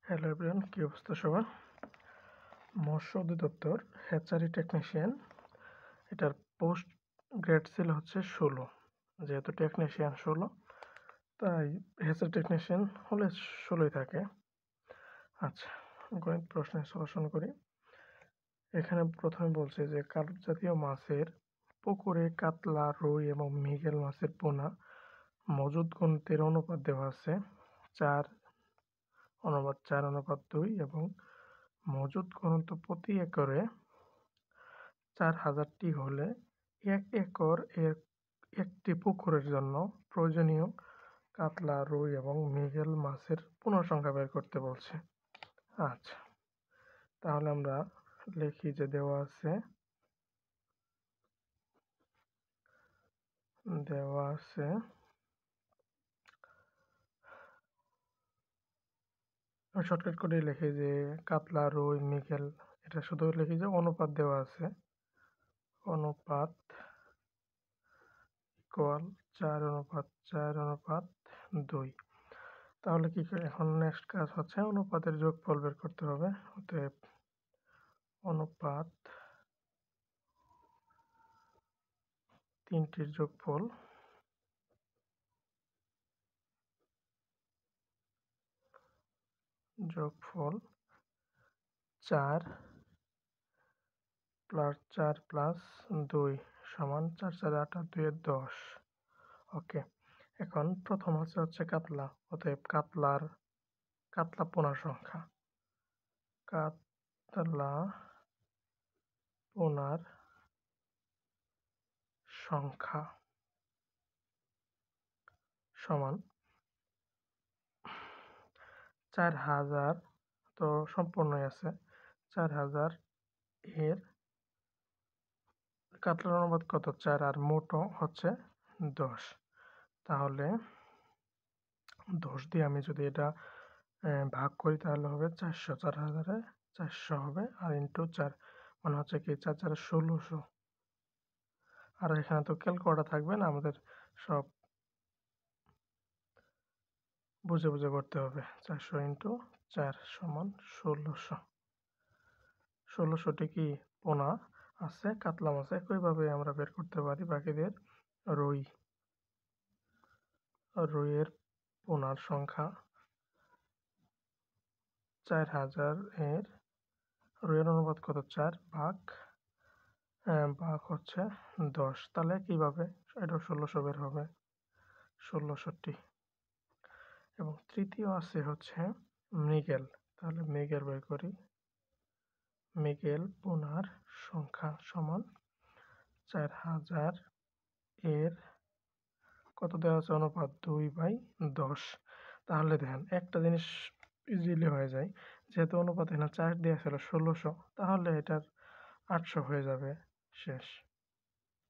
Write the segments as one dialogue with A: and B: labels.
A: Hello everyone, কি অবস্থা সবার? মৎস্য অধিদপ্তর হ্যাচারি টেকনিশিয়ান, এটার পোস্ট গ্রেড ছিল হচ্ছে 16। যেহেতু টেকনিশিয়ান 16, তাই হ্যাচারি টেকনিশিয়ান হলে 16ই থাকে। আচ্ছা, গণিত প্রশ্নের সলিউশন করি। এখানে প্রথমে বলছে যে কার্প জাতীয় মাছের পুকুরে কাতলা, রুই এবং মৃগেল মাছের পোনা মজুদ গণিতের অনুপাত দেওয়া আছে 4:4:2 এবং মজুদ ঘনত্ব প্রতি একরে 4000টি হলে 1 একর এর একটি পুকুরের জন্য প্রয়োজনীয় কাতলা, রুই এবং মৃগেল মাছের পূর্ণসংখ্যা বের করতে বলছে। আচ্ছা, তাহলে আমরা লিখি যে দেওয়া আছে শর্টকাট করে লিখি যে কাতলা, রুই, মৃগেল, এটা শুধু লিখি যে অনুপাত দেওয়া আছে, অনুপাত ইকুয়াল 4:4:2। তাহলে কি করে এখন নেক্সট কাজ হচ্ছে অনুপাতের যোগফল বের করতে হবে। অতএব অনুপাত তিনটির যোগফল যোগফল 4 + 2 সমান 4×4 = 8 আর 2 = 10। ওকে, এখন প্রথম হচ্ছে কাতলা। অতএব কাতলা পোনার সংখ্যা, কাতলা পোনার সংখ্যা সমান 4000, তো সম্পূর্ণই আছে। 4000 এর কাতলার অনুপাত কত? 4 আর মোট হচ্ছে 10। তাহলে 10 দিয়ে আমি যদি এটা ভাগ করি তাহলে হবে 400। 4000-এ 400 হবে আর ইন্টু 4 মানে হচ্ছে কি 4×4 = 1600। আর এখানে তো ক্যালকুলেটর থাকবে না, আমাদের সব বুঝে বুঝে করতে হবে। 400 × 4 = 1600। 1600টি কি পোনা আছে কাতলা মাছ। একইভাবে আমরা বের করতে পারি বাকিদের। রুইয়ের পোনার সংখ্যা 4000 এর রুইয়ের অনুপাত কত? 4 ভাগ হচ্ছে 10। তাহলে কিভাবে এটা 1600 বের হবে, 1600টি। এবং তৃতীয় আছে হচ্ছে মৃগেল। তাহলে মৃগেল বের করি। মৃগেল পোনার সংখ্যা সমান 4000 এর কত দেওয়া আছে? অনুপাত 2/10। তাহলে দেখেন একটা জিনিস ইজিলি হয়ে যায়, যেহেতু অনুপাত এখানে 4 দেওয়া ছিল 1600, তাহলে এটার 800 হয়ে যাবে। শেষ।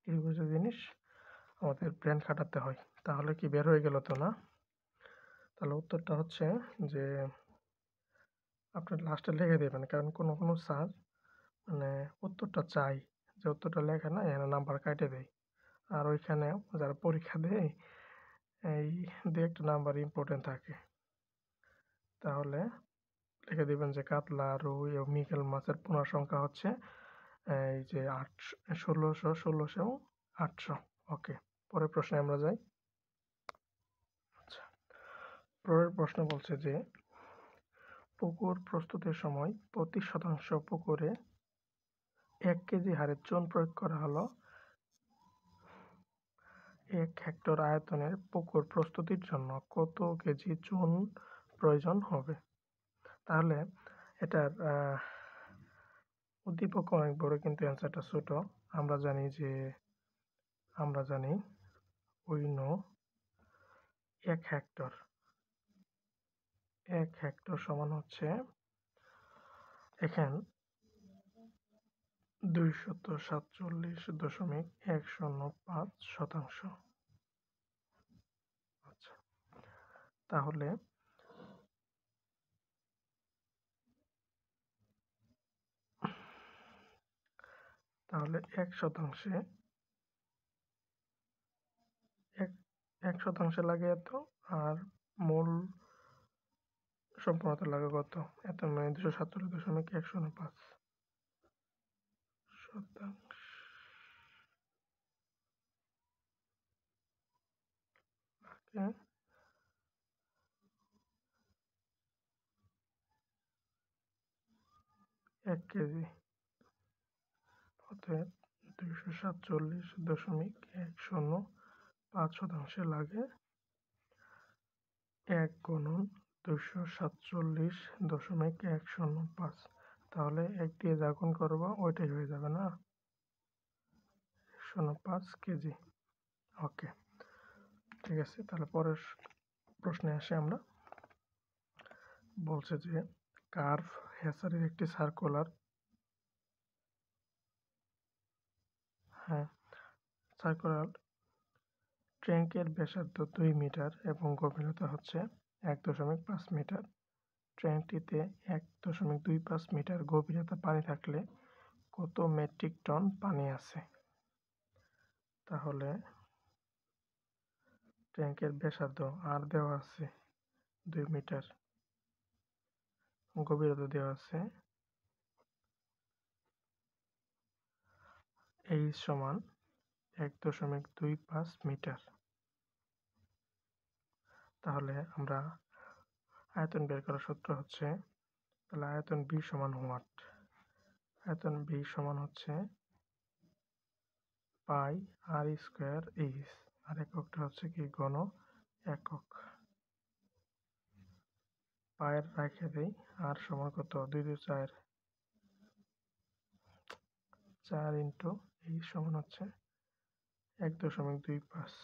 A: এই বুঝে জিনিস আমাদের ব্রেন খাটাতে হয়। তাহলে কি বের হয়ে গেল তো? না। তাহলে উত্তরটা হচ্ছে যে আপনার লাস্টে লিখে দেবেন, কারণ কোনো স্যার মানে উত্তরটা চাই যে উত্তরটা লেখে না, এখানে নাম্বার কাটে দেয়। আর ওইখানে যারা পরীক্ষা দেয় এই 2-1টা নাম্বার ইম্পর্টেন্ট থাকে। তাহলে লিখে দিবেন যে কাতলা, রুই ও মৃগেল মাছের পোনার সংখ্যা হচ্ছে এই যে 1600, 1600 এবং 800। ওকে, পরের প্রশ্নে আমরা যাই। আচ্ছা, পরের প্রশ্ন বলছে যে পুকুর প্রস্তুতের সময় প্রতি শতাংশ পুকুরে 1 কেজি হারে চুন প্রয়োগ করা হলো 1 হেক্টর আয়তনের পুকুর প্রস্তুতির জন্য কত কেজি চুন প্রয়োজন হবে? তাহলে এটার উদ্দীপক অনেক বড়, কিন্তু অ্যান্সারটা ছোট। আমরা জানি উই নো 1 হেক্টর সমান হচ্ছে এখানে 247.105 শতাংশ। আচ্ছা, তাহলে 1 শতাংশে লাগে এত, আর মূল সম্পূর্ণতা লাগে কত? এত মানে 247.105 শতাংশ লাগে 1 কেজি। অতএব 247.105 শতাংশে লাগে 1 গুণন 247.105। তাহলে 1 দিয়ে যা গুণ করবো ওইটাই হয়ে যাবে না, 105 কেজি। ওকে, ঠিক আছে। তাহলে পরের প্রশ্নে আসি আমরা। বলছে যে কার্ভ হ্যাচারির একটি সার্কুলার ট্যাঙ্কের ব্যাসার্ধ 2 মিটার এবং গভীরতা হচ্ছে 1.5 মিটার। ট্যাঙ্কটিতে 1.25 মিটার গভীরতা পানি থাকলে কত মেট্রিক টন পানি আছে? তাহলে ট্যাঙ্কের ব্যাসার্ধ আর দেওয়া আছে 2 মিটার, গভীরতা দেওয়া আছে এইচ সমান 1.25 মিটার। তাহলে আমরা আয়তন বের করার সূত্র হচ্ছে, তাহলে আয়তন বি সমান হোয়াট? আয়তন বি সমান হচ্ছে পাই আর স্কোয়ার এইচ, আর এককটা হচ্ছে কি ঘন একক। পায়ের রেখে দেই, আর সমান কত? 2 2 4, 4 ইন্টু এই সমান হচ্ছে 1.25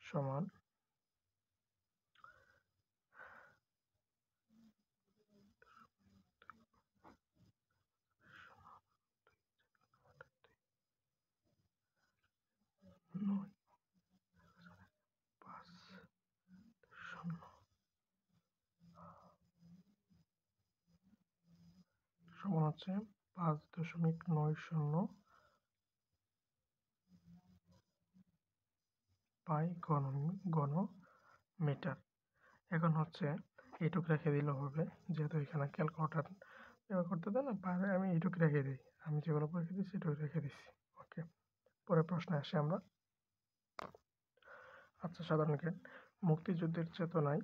A: সমান 9 5 0 সমান হচ্ছে 5.90 পাই ঘন মিটার। এখন হচ্ছে এইটুকু রেখে দিলেও হবে, যেহেতু এখানে ক্যালকুলেটর ব্যবহার করতে দেয় না, পারে আমি এইটুকু রেখে দিই, আমি যেগুলো রেখে দিই সেটুকু রেখে দিচ্ছি। ওকে, পরের প্রশ্নে আসি আমরা। আচ্ছা, সাধারণ জ্ঞান। মুক্তিযুদ্ধের চেতনায়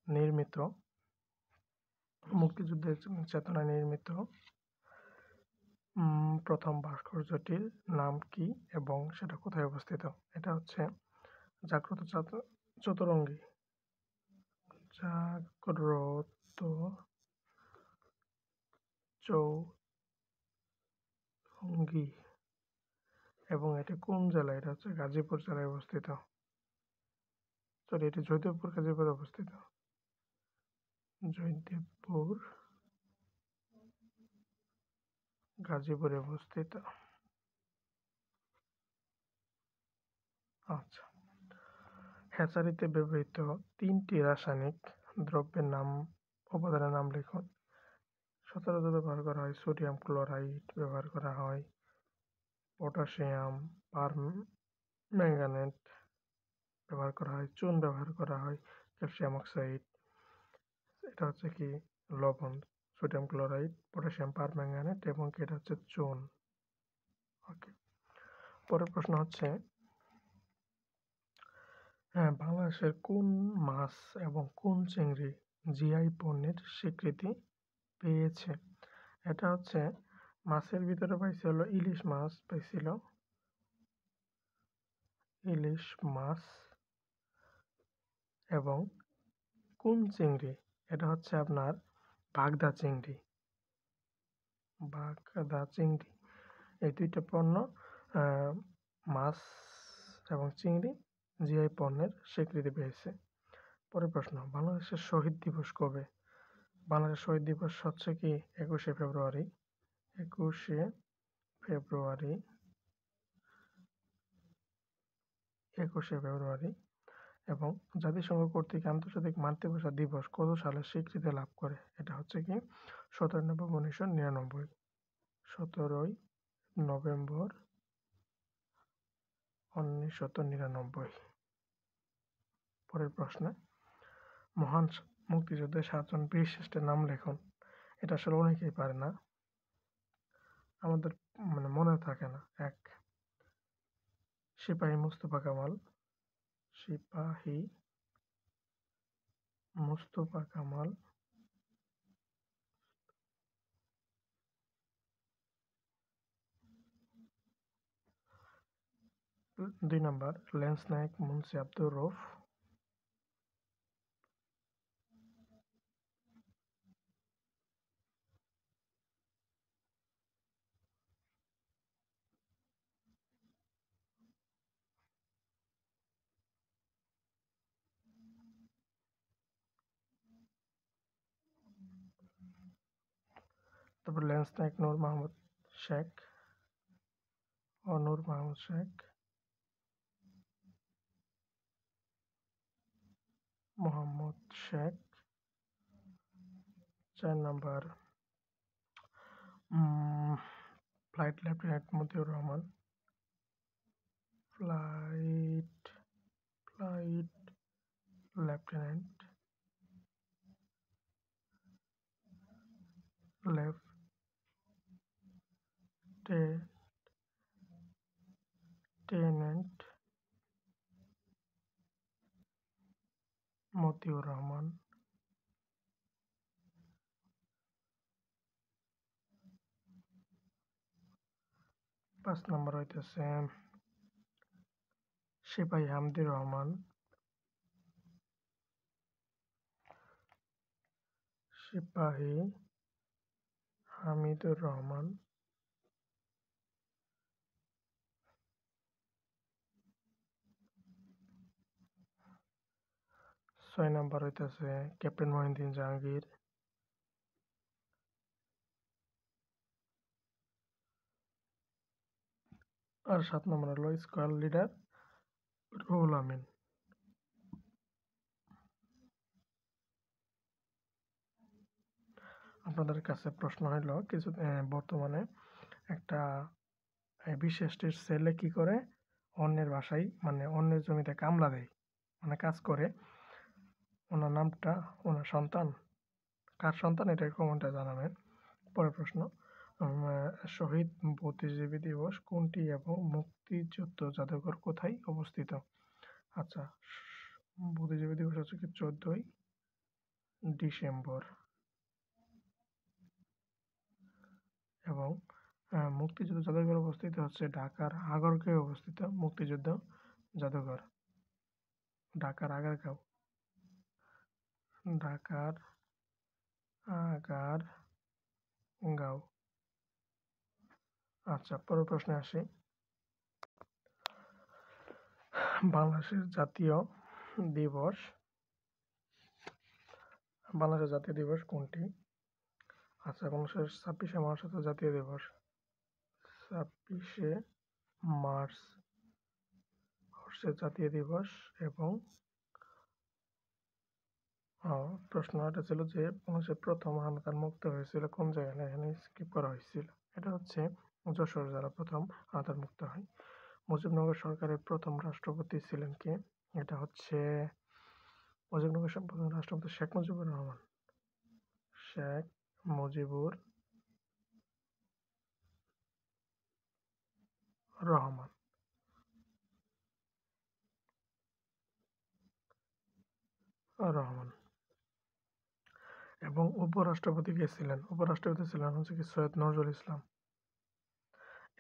A: নির্মিত প্রথম ভাস্কর্যটির নাম কি এবং সেটা কোথায় অবস্থিত? এটা হচ্ছে জাগ্রত চতুরঙ্গী এবং এটি কোন জেলায়? এটা হচ্ছে গাজীপুর জেলায় অবস্থিত। সরি, এটি জয়দেবপুর গাজীপুরে অবস্থিত। জয়দেবপুর গাজীপুরে অবস্থিত। আচ্ছা, হ্যাচারিতে ব্যবহৃত 3টি রাসায়নিক দ্রব্যের উপাদানের নাম লিখুন। সচরাচর ব্যবহার করা হয় সোডিয়াম ক্লোরাইড, ব্যবহার করা হয় পটাশিয়াম পারম্যাঙ্গানেট, ব্যবহার করা হয় চুন, ব্যবহার করা হয় ক্যালসিয়াম অক্সাইড। এটা হচ্ছে কি লবণ, সোডিয়াম ক্লোরাইড, পটাশিয়াম পারম্যাঙ্গানেট এবং এটা হচ্ছে চুন। ওকে, পরের প্রশ্ন হচ্ছে, বাংলাদেশের কোন মাছ এবং কোন চিংড়ি জিআই পণ্যের স্বীকৃতি পেয়েছে? এটা হচ্ছে মাছের ভিতরে পাইছে হলো ইলিশ মাছ পাইছিল, ইলিশ মাছ। এবং কোন চিংড়ি? এটা হচ্ছে আপনার বাগদা চিংড়ি। এই দুইটা পণ্য, মাছ এবং চিংড়ি, জিআই পণ্যের স্বীকৃতি পেয়েছে। পরের প্রশ্ন, বাংলাদেশের শহীদ দিবস কবে? বাংলাদেশ শহীদ দিবস হচ্ছে কি 21শে ফেব্রুয়ারি। 21শে ফেব্রুয়ারি। এবং জাতিসংঘ কর্তৃক আন্তর্জাতিক মাতৃভাষা দিবস কত সালে স্বীকৃতি লাভ করে? এটা হচ্ছে কি 17 নভেম্বর 1999। 17 নভেম্বর 1999। পরের প্রশ্নে, মহান মুক্তিযুদ্ধের 7 জন বীর শ্রেষ্ঠের নাম লেখুন। এটা আসলে অনেকেই পারে না, আমাদের মনে থাকে না। 1 সিপাহী মুস্তফা কামাল, সিপাহী Mustafa Kamal. 2 number lance naik Munshi Abdur Rauf. 3 lance naik Nur Mahmud Sheikh ও Nur Mahmud Sheikh, Mohammad Sheikh. 4 number flight lieutenant Motiur Rahman, flight lieutenant Motiur Rahman. 5 number হইতেছে সিপাহী হামিদুর রহমান, সিপাহী হামিদুর রহমান। 6 নাম্বার হইতেছে ক্যাপ্টেন মহিউদ্দিন জাহাঙ্গীর। আর 7 নম্বর হলো স্কোয়াড লিডার রুহুল আমিন। আপনাদের কাছে প্রশ্ন হইল কিছু বর্তমানে একটা বিশেষটির ছেলে কি করে অন্যের বাসায় অন্যের জমিতে কামলা দেয়, কাজ করে, ওনার নামটা, ওনার সন্তান, কার সন্তান, এটা কমেন্টে জানাবেন। পরের প্রশ্ন, শহীদ বুদ্ধিজীবী দিবস কোনটি এবং মুক্তিযুদ্ধ জাদুঘর কোথায় অবস্থিত? আচ্ছা, বুদ্ধিজীবী দিবস হচ্ছে কি 14ই ডিসেম্বর এবং মুক্তিযুদ্ধ জাদুঘর অবস্থিত হচ্ছে ঢাকার আগারগাঁও অবস্থিত মুক্তিযুদ্ধ জাদুঘর, ঢাকার আগারগাঁও, ঢাকার আগারগাঁও। আচ্ছা, পরের প্রশ্নে আসি। বাংলাদেশের জাতীয় দিবস কোনটি? আচ্ছা, বাংলাদেশের 26শে মার্চ হচ্ছে জাতীয় দিবস, 26শে মার্চ হচ্ছে জাতীয় দিবস। এবং প্রশ্নটা ছিল যে বাংলাদেশের প্রথম হানাদার মুক্ত হয়েছিল কোন জায়গায়, এখানে স্কিপ করা হয়েছিল। এটা হচ্ছে যশোর জেলা প্রথম হানাদার মুক্ত হয়। মুজিবনগর সরকারের প্রথম রাষ্ট্রপতি ছিলেন কে? এটা হচ্ছে মুজিবনগর প্রথম রাষ্ট্রপতি শেখ মুজিবুর রহমান। শেখ মুজিবুর রহমান। এবং উপরাষ্ট্রপতি কে ছিলেন? উপরাষ্ট্রপতি ছিলেন হচ্ছে কি সৈয়দ নজরুল ইসলাম।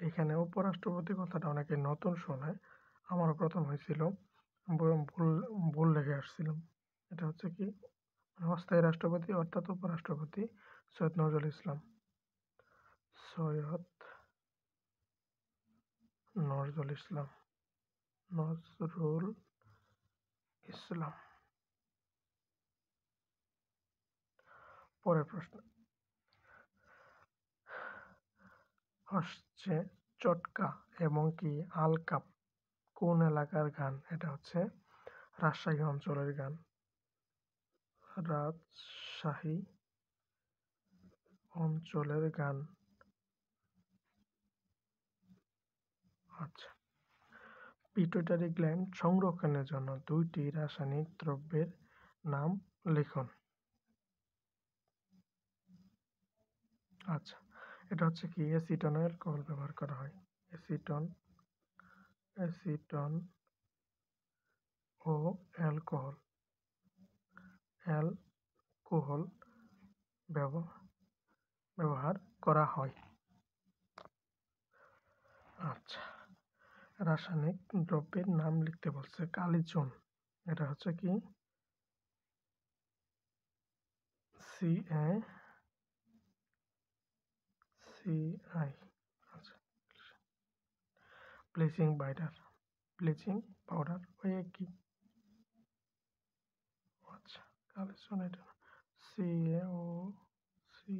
A: এখানে উপরাষ্ট্রপতি কথাটা অনেকে নতুন শোনে, আমারও প্রথম হয়েছিল, ভুল লেগে আসছিলাম। এটা হচ্ছে কি অস্থায়ী রাষ্ট্রপতি অর্থাৎ উপরাষ্ট্রপতি সৈয়দ নজরুল ইসলাম। সৈয়দ নজরুল ইসলাম। পরের প্রশ্ন হচ্ছে চটকা এবং কি আলকাপ কোন এলাকার গান? এটা হচ্ছে রাজশাহী অঞ্চলের গান, রাজশাহী অঞ্চলের গান। আচ্ছা, পিটুইটারি গ্ল্যান্ড সংরক্ষণের জন্য 2টি রাসায়নিক দ্রব্যের নাম লিখুন। আচ্ছা, এটা হচ্ছে কি অ্যাসিটন ও অ্যালকোহল ব্যবহার করা হয়। অ্যাসিটন অ্যাসিটন ও অ্যালকোহল অ্যালকোহল ব্যবহার করা হয়। আচ্ছা, রাসায়নিক দ্রব্যের নাম লিখতে বলছে। কালি চুন, এটা হচ্ছে কি CaCi। আচ্ছা, ব্লিচিং পাউডার ওই একই। আচ্ছা, কালি চুন এটা CaOCi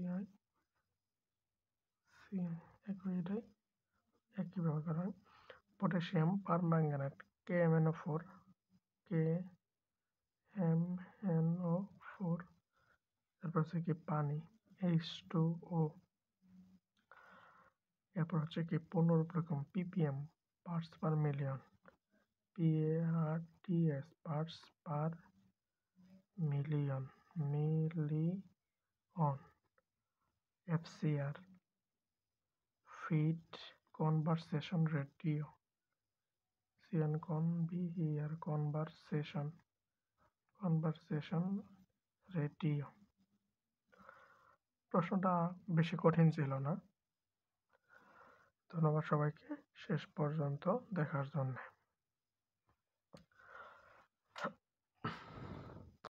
A: একই, এটাই একই ব্যবহার করা হয়। Potassium permanganate KMnO4 KMnO4। তারপর হচ্ছে কি পানি H2O। এরপর হচ্ছে কি পুনর্বরকম ppm parts per million PARTS parts per million FCR feed conversation radio CNConVer conversation radio. প্রশ্নটা বেশি কঠিন ছিল না। ধন্যবাদ সবাইকে শেষ পর্যন্ত দেখার জন্য।